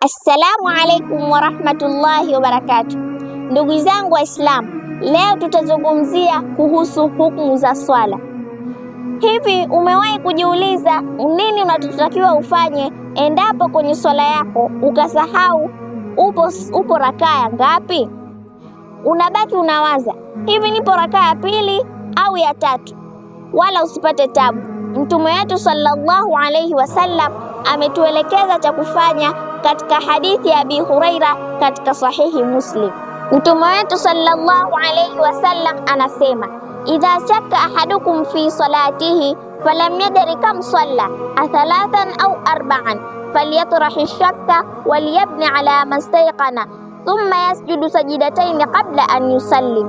Assalamu alaikum warahmatullahi wabarakatuh. Ndugu zangu Waislamu, leo tutazungumzia kuhusu hukumu za swala. Hivi umewahi kujiuliza nini unachotakiwa ufanye endapo kwenye swala yako ukasahau upo rakaa ya ngapi? Unabaki unawaza, hivi nipo rakaa ya pili au ya tatu? Wala usipate tabu. Mtume wetu sallallahu alayhi wasallam ametuelekeza cha kufanya katika hadithi ya Abi Huraira katika sahihi Muslim. Mtume wetu sallallahu alayhi wasallam anasema, idha shakka ahadukum fi salatihi falam yadri kam salla athalathan au arba'an falyatrahi shakka waliyabni ala man stayqana thumma yasjudu sajidatayn qabla an yusallim.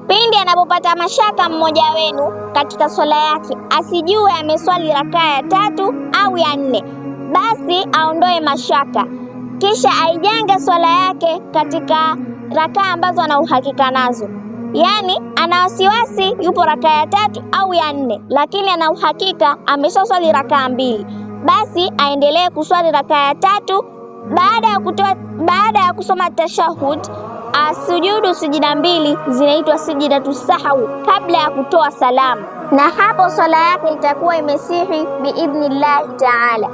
Pindi anapopata mashaka mmoja wenu katika swala yake, asijue ameswali rakaa ya tatu au ya nne, basi aondoe mashaka, kisha aijenge swala yake katika rakaa ambazo ana uhakika nazo. Yaani ana wasiwasi yupo rakaa ya tatu au ya nne, lakini ana uhakika ameshaswali rakaa mbili, basi aendelee kuswali rakaa ya tatu. Baada ya kusoma tashahud, asujudu sijida mbili zinaitwa sijidatu sahau kabla ya kutoa salamu, na hapo swala yake itakuwa imesihi biidhnillahi taala.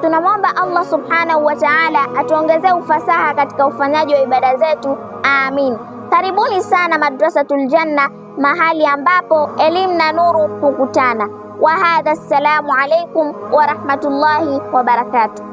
Tunamwomba Allah subhanahu wa ta'ala atuongezee ufasaha katika ufanyaji wa ibada zetu. Amin. Karibuni sana Madrasatul Janna, mahali ambapo elimu na nuru hukutana. Wa hadha, assalamu alaikum wa rahmatullahi wa barakatuh.